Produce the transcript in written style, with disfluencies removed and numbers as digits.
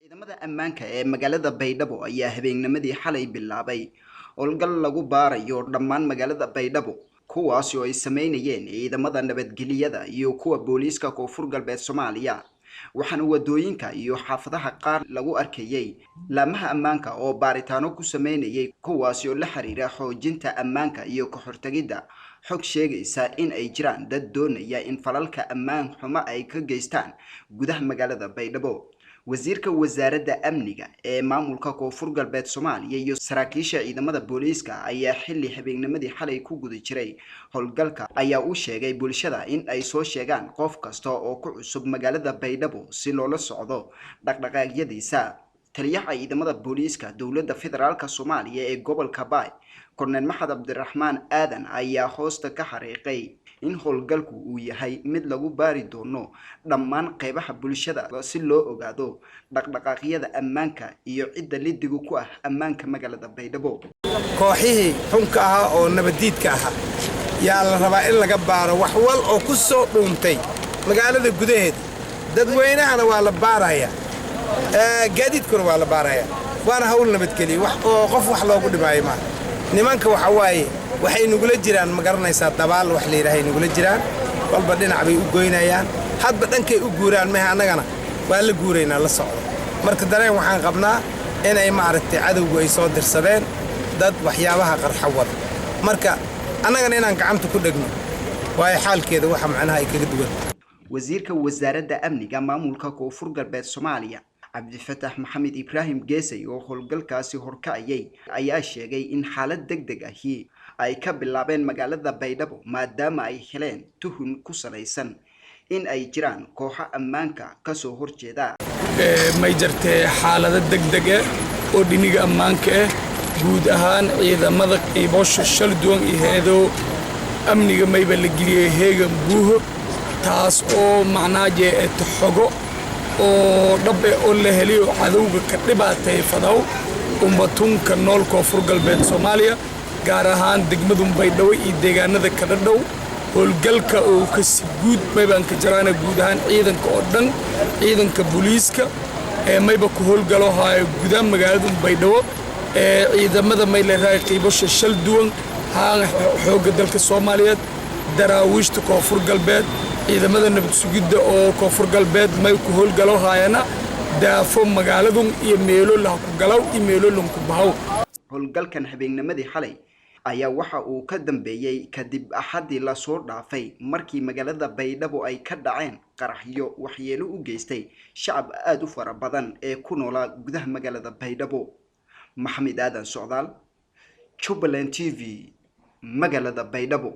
ciidamada ammaanka ee magaalada Baydhabo ayaa habeennimadii xalay bilaabay howlgal lagu baarayo dhammaan magaalada Baydhabo kuwaas oo ay sameynayeen ciidamada nabadgelyada iyo kuwa booliiska Koonfur Galbeed Soomaaliya waxaana wadooyinka iyo xaafadaha qaar lagu arkayay laamaha ammaanka oo baaritaano ku sameynayay kuwaas oo la xiriira xoojinta ammaanka iyo ka hortagida xog sheegaysa in ay jiraan dad doonaya in falalka ammaan xumo ay ka geystaan gudaha magaalada Baydhabo wasiirka wasaaradda amniga ee maamulka Koonfur Galbeed Soomaaliya iyo saraakiisha ciidamada booliiska ayaa xilli habeennimadii xalay ku guda jiray howlgalka ayaa u sheegay bulshada in ay soo sheegaan qof kasta oo ku cusub magaalada Baydhabo si loola socdo dhaqdhaqaaqyadiisa taliyaha ciidamada booliiska dowladda federaalka Soomaaliya ee gobolka Baay Korneel Maxamed Cabdiraxmaan Aadan ayaa hoosta ka xariiqay in howlgalku uu yahay mid lagu baari doono dhammaan qaybaha bulshada si loo ogaado dhaqdhaqaaqyada ammaanka iyo cidda lidigu ku ah ammaanka magaalada Baydhabo kooxihii xunka ah oo nabadiidka ah yaa la rabaa in laga baaro wax wal oo ku soo dhuuntay magaalada gudaheeda dadweynahana waa la baaraya gaadiidkuna waa la baaraya waana hawl nabadgeliyo wax oo qof wax loogu dhimaayo ma nimanka waxa waaye waxay nugula jiraan ma garanaysaa dabaal wax leeyahay nugula jiraan walba dhinac bay u goynayaan hadba dhankay u guuraan ma annagana waa la guureynaa la socdo marka dareen waxaan qabnaa in ay maaragtay cadawgu ay soo dirsadeen dad waxyaabaha qarxa wada marka annagana inaan gacanta ku dhagno waayo xaalkeeda waxa macnaha ay kaga duwan wasiirka wasaaradda amniga maamulka Koonfur Galbeed Soomaaliya Cabdifataax Maxamed Ibraahim Geesay oo howlgalkaasi horkacayay ayaa sheegay in xaalad degdeg ahi ay ka bilaabeen magaalada Baydhabo maadaama ay heleen tuhun ku salaysan in ay jiraan kooxo ammaanka ka soo horjeeda may jirtay xaalad degdeg ah oo dhiniga ammaanka ah guud ahaan ciidamada qiibosho shal duwan iheedo amniga mayba la geliyay heegan buuho taas oo macnaaje xogo oo dhabe oo la heliyo cadawga ka dhibaatay fadaw ummatunka nool Koonfur Galbeed Soomaaliya gaar ahaan degmada Baydhabo iyo deegaanada kala dhow howlgalka oo ka si guud maybaan ka jaraana guud ahaan ciidanka oo dhan ciidanka booliiska ee mayba ku howlgalo haay gudaha magaalada Baydhabo ee ciidamada may leeyahay qiibosho shal duwan haan xooga dalka Soomaaliyeed daraawiishta Koonfur Galbeed ciidamada nabad sugidda oo Koonfur Galbeed may ku howlgalo haayana daafo magaaladu iyo meelo la ku galaw iyo meelo la ku bahaw howlgalkan habeennimadii xalay ayaa waxa uu ka dambeeyay kadib axadii la soo dhaafay markii magaalada Baydhabo ay ka dhaceen qaraxyo waxyeelo u geystay shacab aad u fara badan ee ku noolaa gudaha magaalada Baydhabo Maxamed Aadan Socdaal Jubaland TV magaalada Baydhabo